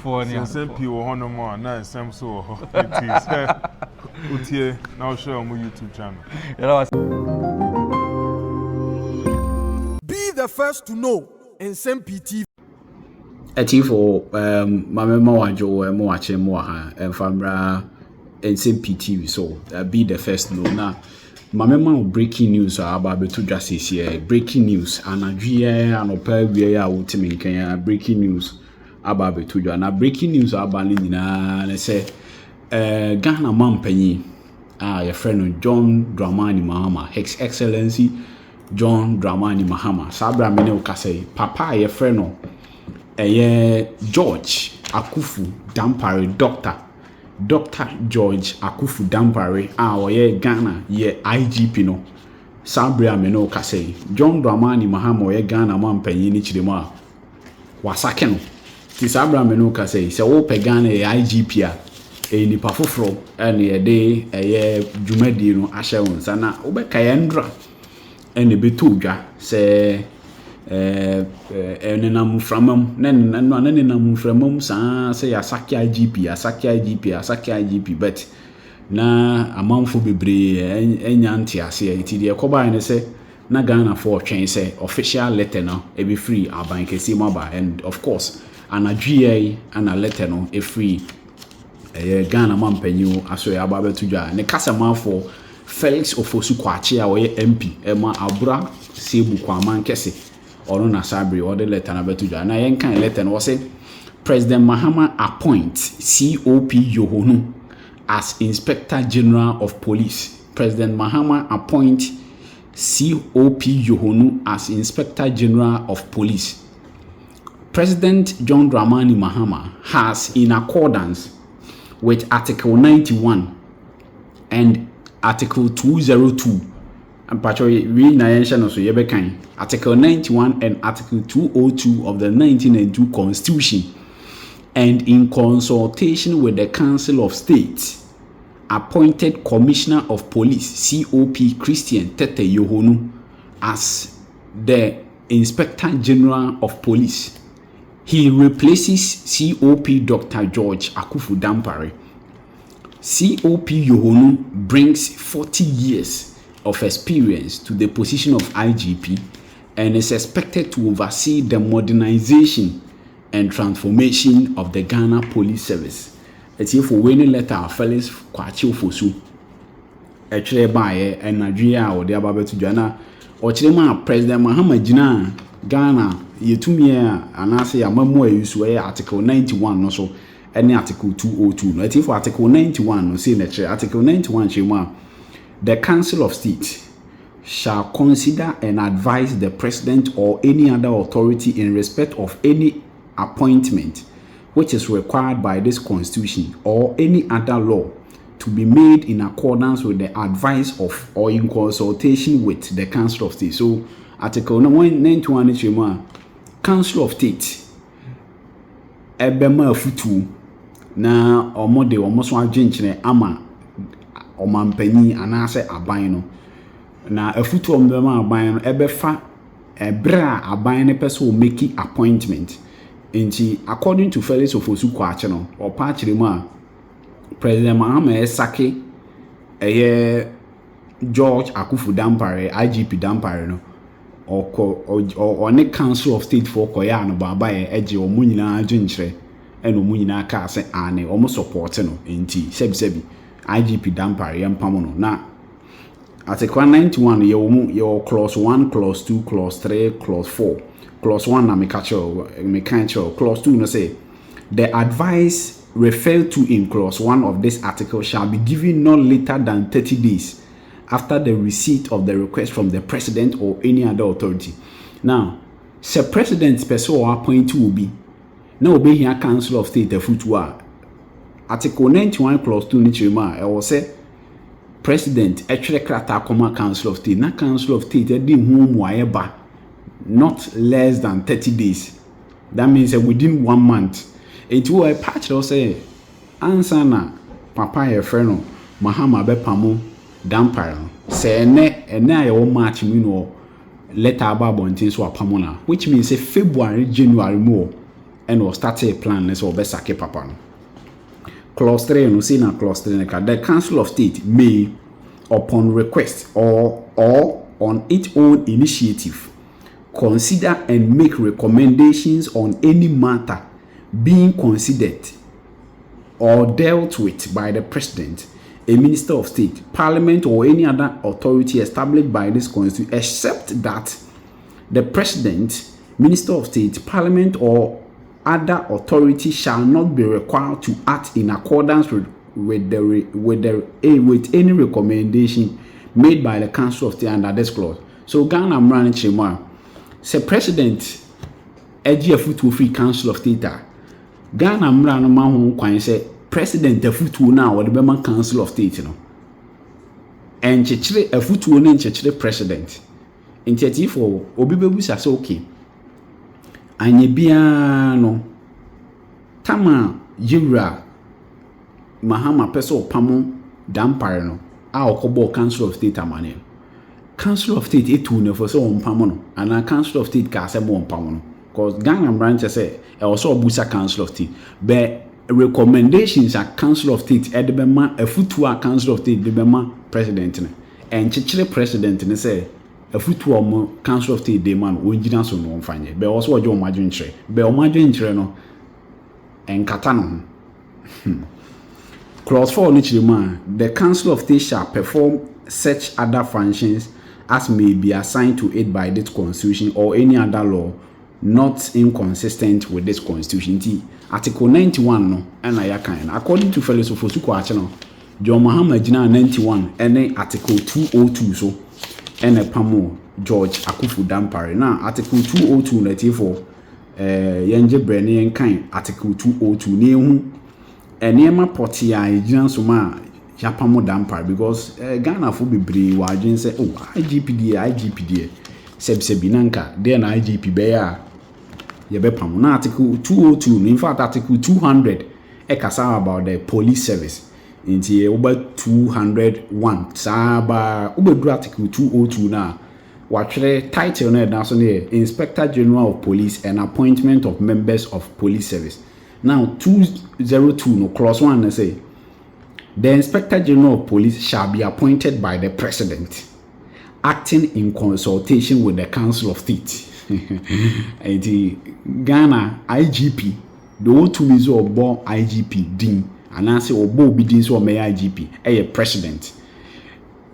for Nsem-Pii will honor more, now Nsem so. It is. Utie, now share on my YouTube channel. Be the first to know Nsem-Pii TV. Etifo mama wajo mo wache mo ha famra Nsem-Pii TV so be the first to know na mama breaking news about betu justice here breaking news anadwie anopa wie ya wotimi nkan breaking news about betu na breaking news about ni nyina na say Ghana mampanyi your friend John Dramani Mahama His Excellency John Dramani Mahama sabra me ne ukase papa your friend no George Akufu Dampare Dr. George Akufu Dampare oye Ghana ye IGP no sabra me no ukase John Dramani Mahama oye Ghana mampanyi ni chirema wasake no ti sabra me no ukase se wo pe Ghana ye IGP a nipa foforo ene ye de dwumadi no ahye won sana obeka ye ndra ene betu dwa se ene na muframam ne na muframam sa se ya saki IGP but na amanfo bebre enya ntiase enti de ekoba ne se na Ghana for twen se official letter no e be free aban kesi maba and of course anadwie ana letter no e free Ghana mampanyu aso ya aba betudwa ne kasama for Felix Ofosu Kwachi a oye MP ema abura sebu kwa mankese ono na sabri ode letter na betudwa na yenkan letter no say President Mahama appoint COP Yohonu as Inspector General of Police. President Mahama appoint COP Yohonu as Inspector General of Police. President John Dramani Mahama has, in accordance with Article 91 and Article 202, and particularly Article 91 and Article 202 of the 1992 Constitution, and in consultation with the Council of State, appointed Commissioner of Police COP Christian Tete Yohonu as the Inspector General of Police. He replaces COP Dr. George Akufu Dampare. COP Yohonu brings 40 years of experience to the position of IGP and is expected to oversee the modernization and transformation of the Ghana Police Service. It's here for winning letter Felix Kwachi Ofosu. Actually, by Nigeria or the Ababe to Ghana, or Chilema President Mahama Jina Ghana, you 2 years and I say a more use where Article 91 also any Article 202. No, it's for Article 91, no, say that Article 91, Chima, the Council of State shall consider and advise the President or any other authority in respect of any appointment which is required by this Constitution or any other law to be made in accordance with the advice of or in consultation with the Council of State. So Article 91 is Council of State ebema futu na omode omoso agyenkyene ama omampanyi anase aban no na afutu ombema aban no ebefa ebra aban ne pese o make appointment. Inti according to Felix Ofosu Kwachi no opa kyeremu a President Mahama esake George Akufu Dampare IGP Dampare no or ne Council of State for koya no baba eje omu nyina agyenkyere eno omu nyina ka se ane omu support no inti sebi IGP Dampare yampamo no na Article 91 ye clause 1 clause 2 clause 3 clause 4 clause 1 na mechanical clause 2 no say the advice referred to in clause 1 of this article shall be given not later than 30 days after the receipt of the request from the President or any other authority. Now, Sir President's person or appointee will be now be here Council of State futua Article 91 clause 2 nichima I will say President actually krata koma Council of State na Council of State di hu mu ayeba not less than 30 days. That means within 1 month. It will a patch or say answer na papa your friend Mahama Bepamo Dampare say ne your March letter about bontin so apamona, which means a February January more and or started a plan let's over sake papa no. Clause 3 no say na clause 3 the Council of State may upon request or on its own initiative consider and make recommendations on any matter being considered or dealt with by the President, a Minister of State, Parliament, or any other authority established by this Constitution, except that the President, Minister of State, Parliament, or other authority shall not be required to act in accordance with any recommendation made by the Council of State under this clause. So Ghana Mran Chema, say President Eji free Council of State. Ghana Mran Mahu Kwan say President Efutu now or the Bema Council of State no. And Chechre Efutu no Chechre President. In for Obibebu say okay. Anye bia no tama yura Mahama peso pamo Dampare no a okobo Council of State amane. Council of State etu ne for so ompamo no and Council of State ka se bo ompamo no because Ghana branch say e also obusa Council of State but recommendations at Council of State edebema afutu a Council of State debema president ne and chichire president ne say afutu omo Council of State de man onjina so no mfanye be also ojo omadwen kire be omadwen kire no enkata no Clause 4 no the Council of State shall perform such other functions as may be assigned to it by this Constitution or any other law not inconsistent with this Constitution. Article 91 no and according to fellows of Osuko no John Mahama Jina 91 and Article 202 so and a pamo George Akufu Dampare. Now Article 202 for Yenje Brene and Article 202 nehu and Nema Portia Jinan Suma Japamo Dampare because Ghana for be brave wajin say oh IGP Sebinanka then IGP bear Yebepam. Now Article 202 in fact Article 200 ekasa about the police service inti over 201 saba ubedru Article 202 na watchere title na da so ne Inspector General of Police and appointment of members of police service. Now 202 no clause 1 say the Inspector General of Police shall be appointed by the President acting in consultation with the Council of State. The Ghana IGP the otu mizo obo IGP din anase obo obi din so me IGP president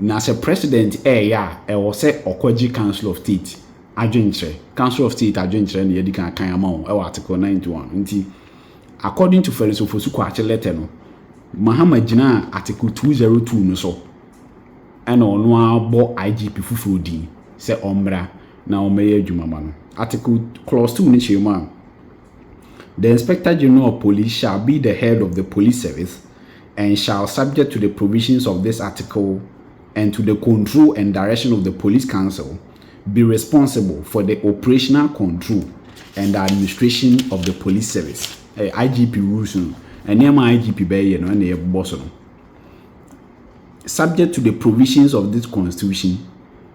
na se president ya wo se okwaji Council of State adwentre Council of State adwentre na yedi kan amount article 91 nti according to fellows of Osuko letter no Mahama Jina article 202 no so and ono abo IGP fufu din se omra na omeye adwuma no article clause 2 ni chema the Inspector General of Police shall be the head of the police service and shall, subject to the provisions of this article and to the control and direction of the Police Council, be responsible for the operational control and the administration of the police service. IGP rules and IGP be and boss. Subject to the provisions of this Constitution,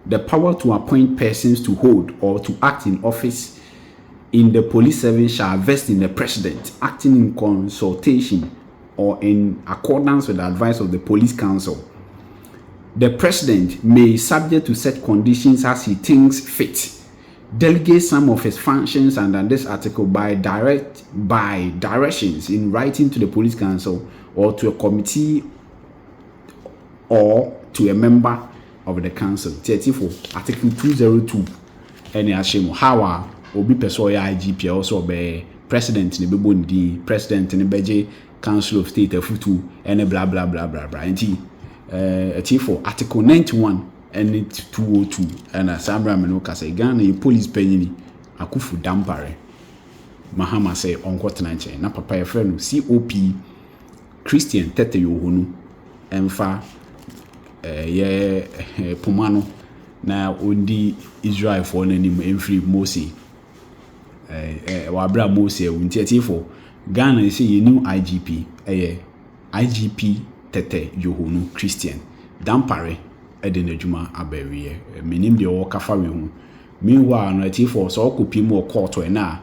the power to appoint persons to hold or to act in office in the police service shall vest in the President, acting in consultation or in accordance with the advice of the Police Council. The President may, subject to such conditions as he thinks fit, delegate some of his functions under this article by directions in writing to the Police Council or to a committee or to a member of the council. 34 Article 202 any ashemo how obi peso ya IGP also be president ni bebo ndi president ni beje Council of State afutu and blah blah blah blah blah nti 34 Article 91 and 202 and Sambra Menoka say Ghana police penny Akufu Dampare Mahama say onko tenanche na papa ye friend COP Christian Tete Yohonu emfa Pumano na ondi Israel for nanim emfri Mose wabra Mose unti for Ghana say you new IGP IGP Tete Yohonu Christian Dampare edenadwuma abawiye menim de wo kafa we hu meanwhile no ati for so kopi mu court na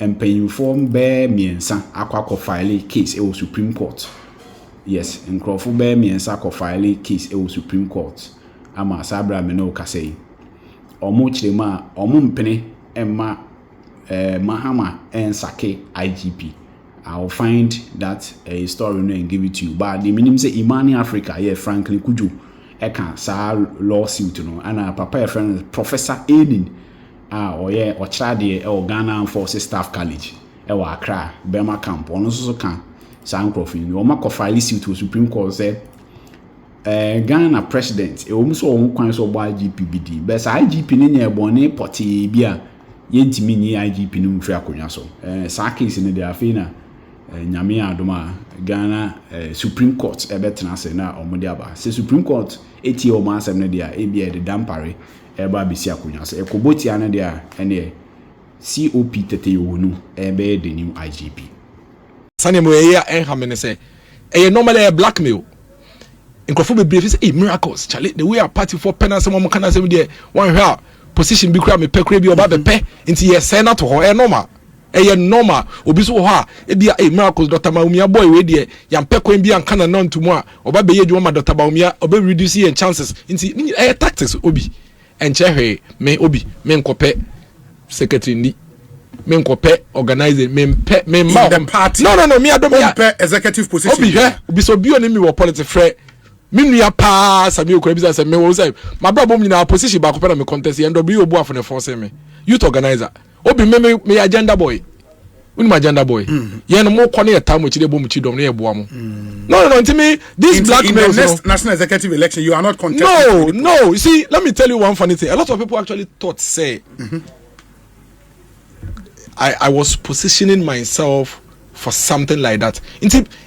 mpanyinfo be miensa akwa file case e Supreme Court. Yes, nkrofo be miensa akwa file case e Supreme Court. Ama sabra me no kasei. Omo chirema omo mpene emma Mahama and Sake IGP. I'll find that story and give it to you. But the minimum say Imani Africa, yeah, Franklin Kuju, eka sa lawsuit no. And papa a friend Professor Aiden, or yeah, or Chadi or Ghana Forces Staff College, or Accra, Burma Camp, or no so can San Crofin. Or Mako file suit to Supreme Court said Ghana president, almost all kinds of IGP, but IGP in bone potty beer. Yentimi ni IGP no mfiri akonya so sa case ne dia fe na nyame adoma Ghana Supreme Court ebetena se na omode aba se Supreme Court eti o ma asem ne dia e bia de Dampare eba bisi akonya so ekoboti ana dia ene COP tete yonu ebe the new IGP sane mo eya enhame ne se e normally blackmail nkrofo be brief say miracles chale the way a party for penance mo kana say there one hwa position bi kura me pekure bi oba be pe nti ye say na to ho normal normal obi so ho a e bia miracles Dr. Baumia boy we de yam pekwan bi anka na ntumu a oba be ye dwuma ma Dr. Baumia oba reduce your chances nti tactics obi enche hwe me obi me nkope secretary ni me nkope organizer me mpe me ma the party no me adom ya executive position obi so bi oni mi wo politics frɛ Minya pa sami okura say me wo say my brother me na position ba ko pe na me contest and obi obu afo ne force me youth organizer obi me agenda boy uni my agenda boy ye no mo kone eta mo chire bo mu chidom na ye boa mo no ntimi this blackmail in the next national executive election you are not contesting no you see let me tell you one funny thing a lot of people actually thought say I was positioning myself for something like that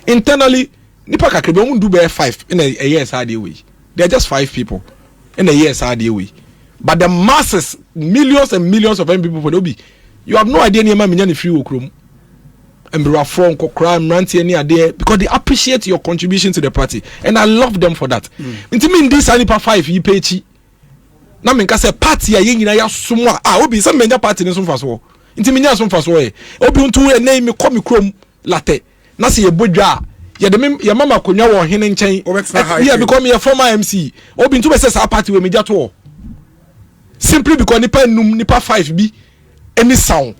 internally nipa kakrebe omu do be 5 in a year's hard way. They are just 5 people in a year's hard way. But the masses, millions and millions of people for Obi, you have no idea any man free okrom. And be from crime ranty any idea because they appreciate your contribution to the party. And I love them for that. Mean this nipa 5 you pay chi. Na me say party a yin ya somwa Obi some menya party ne so faso. Nya so faso Obi untu e name me come krom latte. Na se ye bodwa ya mama konwa wo hene nchen yeah because me a former MC obi ntu be say party we media to simply because nipa 5 bi any sound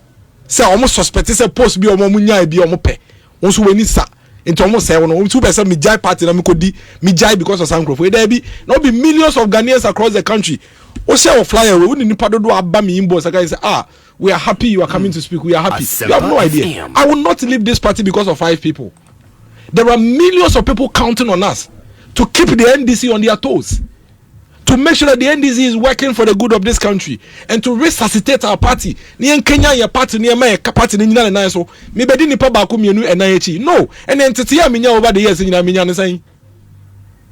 say almost suspect say post bi omo nya bi omo pe won so we ni sa into almost say won ntu be say me jai party na me kodi me jai because of Sankro there be no be millions of Ghanaians across the country o share flyer we ni nipa dodo aba me inbox I say we are happy you are coming to speak we are happy you have no idea I will not leave this party because of 5 people. There are millions of people counting on us to keep the NDC on their toes, to make sure that the NDC is working for the good of this country and to resuscitate our party. Ni Kenya ya party ni my party ni nyina na so me bedi nipa ba ko mienu enayechi no and entity ya minya over the years nyina minya ne san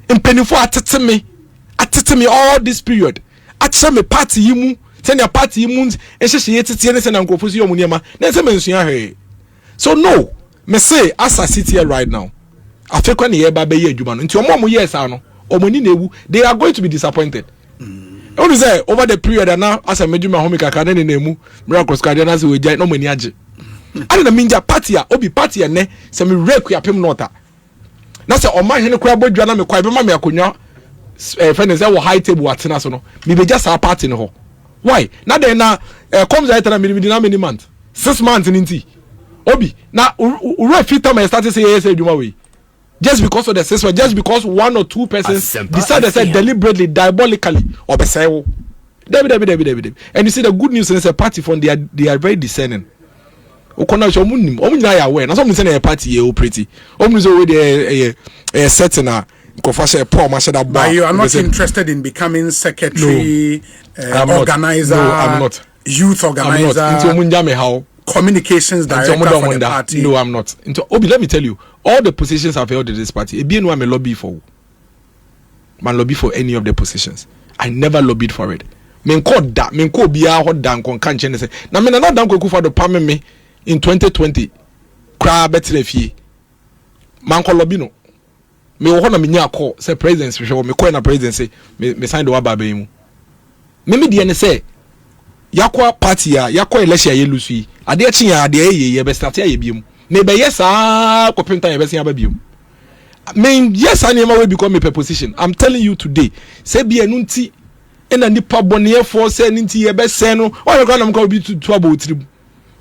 impenifo atete me all this period atse me party yi mu send your party yi mu ehhehye yetete ne se na nkofo si omuniema na se mensua hwe so no me say as I sit here right now afekwa ne ye ba be ye adwuma no nti omo yes ano omoni na ewu they are going to be disappointed you say over the period and now as I meduma home kaka na emu miracles ka na say we jai no mani age ani na minja party a obi party ne se me reku yapem nota na se oma hene kura bodwa na me kwa be ma me akonwa friends say wo high table atena so no me be just our party no ho why na then na comes right na me na many months 6 months ninti Obi na ure fit my started say yes adwuma we just because of the system just because 1 or 2 persons decided say deliberately diabolically obesewo David and you see the good news is a party from they are very discerning okona so omunim omunyina ya aware na so say na party e operate omunim so we dey setting a confession poor ma shada ba you are not interested in becoming secretary organizer no I'm not youth organizer into omunya me how communications director for the party. No, I'm not. Obi, let me tell you, all the positions I've held in this party, I'm a lobby for. Man lobby for any of the positions. I never lobbied for it. Men called that. Men called biya hot down con can't say. Now men not down for the payment me in 2020. Cry better fee. Man call lobby no. Me wo na me nya call say presidency show me call na presidency me sign the waba be mu. Me dey say yakwa party ya yakwa election ye lusu ade chi ya ade ye be start ya biom na be yes ah kopenta ye be sen ababiom mean yes I never will become a position. I'm telling you today say be enunti ena nipa bone for say nti ye be say no why you gonna be to about trip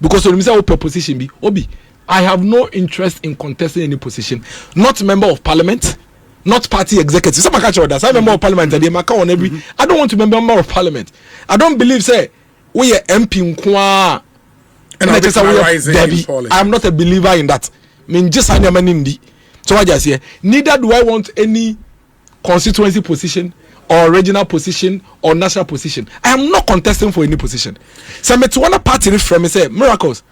because when me say open position be obi I have no interest in contesting any position, not member of parliament, not party executive. Some catch that. I'm member of parliament and they mark on every. I don't want to be member of parliament. I don't believe say we are MP nkwa. And I just I'm not a believer in that. I mean just I am an indie. So I just say neither do I want any constituency position or regional position or national position. I am not contesting for any position. So me to one party from me say miracles.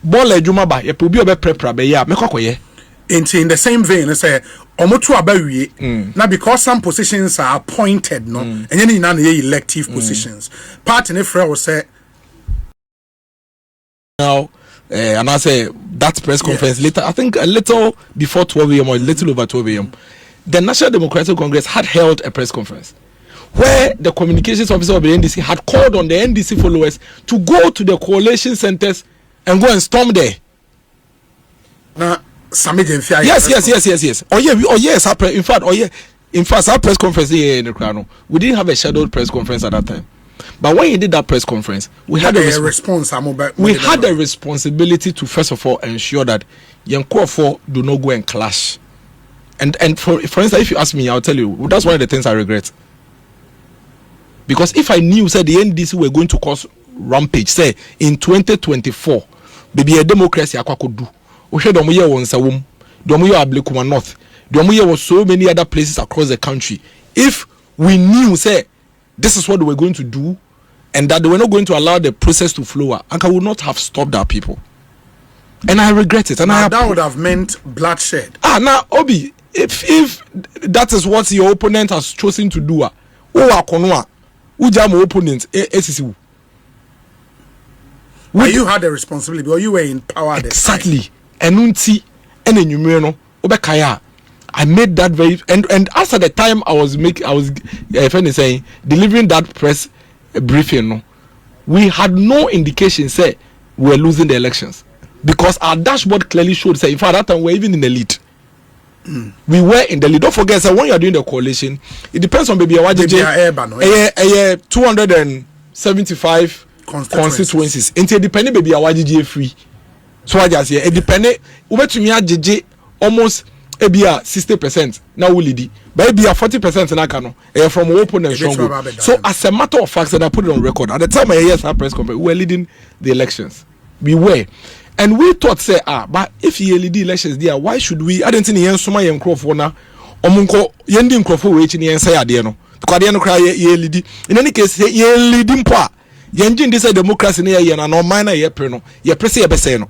Ball ejuma ba ye obi obe prepare be ya me kokoye. In the same vein, say omotu abawie na because some positions are appointed no and you na ye elective positions. Party ne frɛ will say now and I say that press conference later I think a little before 12 a.m. or a little over 12 a.m. the National Democratic Congress had held a press conference where the communications officer of the NDC had called on the NDC followers to go to the coalition centers and go and storm there. Yes. Oh yes. In fact, our press conference here in the Crown, we didn't have a scheduled press conference at that time. But when he did that press conference, we had a response. We had a responsibility to first of all ensure that young Kofo do not go and clash. And for instance, if you ask me, I'll tell you that's one of the things I regret. Because if I knew say the NDC were going to cause rampage, say in 2024, baby a democracy akwa could do. We should domu ye wonsawum, domu ye Ablekuma North, domu ye was so many other places across the country. If we knew say this is what they were going to do, and that they were not going to allow the process to flow, Anka would not have stopped our people. And I regret it. And that would have meant bloodshed. Now Obi, if that is what your opponent has chosen to do, opponent you had a responsibility, or you were in power at exactly. Enunti enenyumeno obekaya. I made that very and after the time I was saying delivering that press briefing, we had no indication say we were losing the elections because our dashboard clearly showed say in fact that time we were even in the lead. We were in the lead. Don't forget, so when you are doing the coalition, it depends on maybe 275 constituencies. It depends maybe a free. So I just say it depends. Ube to me a almost maybe 60% now will lead, but maybe 40% na kano from opponent strong. So as a matter of fact, that I put it on record at the time I our press conference, we were leading the elections. We were. And we thought say but if you lead the elections there, why should we? I didn't think yen soma yen crofo na omunko yen di crofo we chi yen say ade no. Because ade no cry ye lead. In any case, ye leading po. Yen jin this democracy na ye na no man na ye pre no. Ye pre say ye be say no.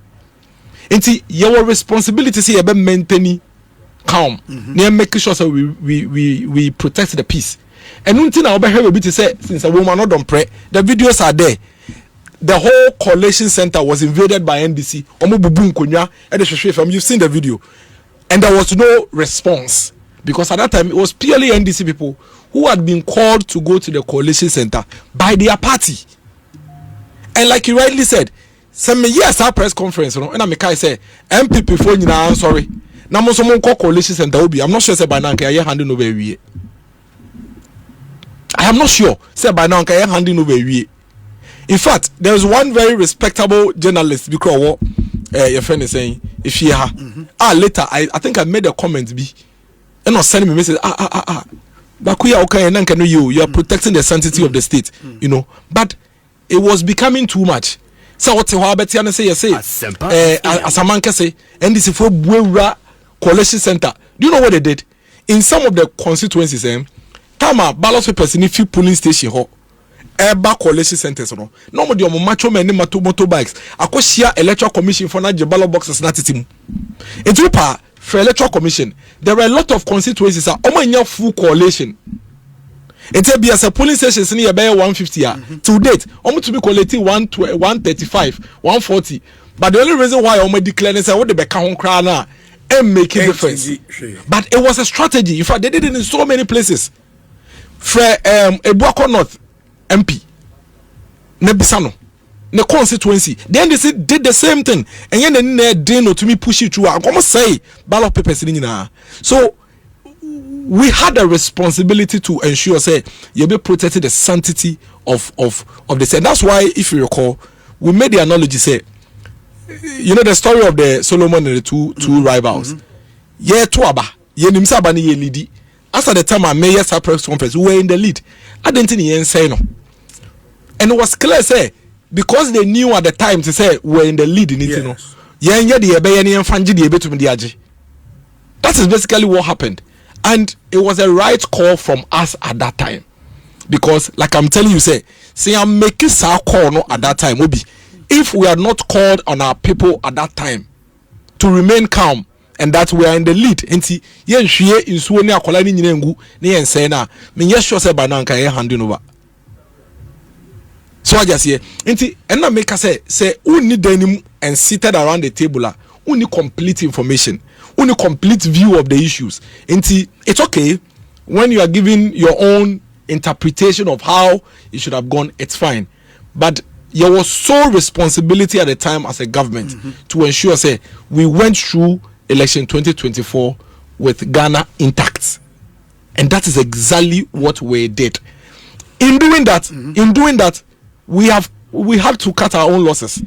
Enti your responsibility say ye be maintain calm. Na make sure so we protect the peace. And until now we be to say since a woman not Dampare, the videos are there. The whole coalition center was invaded by NDC. You've seen the video. And there was no response. Because at that time, it was purely NDC people who had been called to go to the coalition center by their party. And like you rightly said, yes, our press conference, you know, and I say, MPP phone, I'm sorry. Now, most someone call coalition center, I'm not sure, say by now, I handing over I am not sure, say by now, I handing over in fact, there was one very respectable journalist because your friend is saying if you later I think I made a comment and not sending me message but you are protecting the sanctity of the state, you know, but it was becoming too much. So what you have say as a man can say and this is for coalition center. Do you know what they did in some of the constituencies? Tama ballot papers in a few polling station Eba coalition centers no mo de omo macho men ni motorbikes akoshia electoral commission for na ballot boxes na titim into pa for electoral commission there were a lot of constituencies omo nya full coalition it be as a polling stations ni be 150 to date omo to be collecting 135 140 but the only reason why omo declare say what the be ka ho kra na and make a difference but it was a strategy. In fact they did it in so many places for Ebuako North MP Nebisano. The constituency. Then they did the same thing. And then they didn't to me push it through. I'm gonna say ballot papers in now. So we had a responsibility to ensure say you be protected the sanctity of the state. That's why, if you recall, we made the analogy say, you know the story of the Solomon and the two rivals. Yeah, tuaba. Ye nimsa bani ye leadi. As at the time I made a press conference, we were in the lead. I didn't think say no. And it was clear say, because they knew at the time to say we're in the lead in it, you know. That is basically what happened. And it was a right call from us at that time. Because, like I'm telling you, say I'm making our call no at that time. If we are not called on our people at that time to remain calm and that we are in the lead, enti yen hwie nsuo ne akola ni nyina ngu ne yen say na me yes sure say ba na nka ye handing over. So I just say, and I make us say, only denim and seated around the table, only complete information, only complete view of the issues. It's okay when you are giving your own interpretation of how it should have gone, it's fine. But there was sole responsibility at the time as a government to ensure, say, we went through election 2024 with Ghana intact. And that is exactly what we did. In doing that, we had to cut our own losses.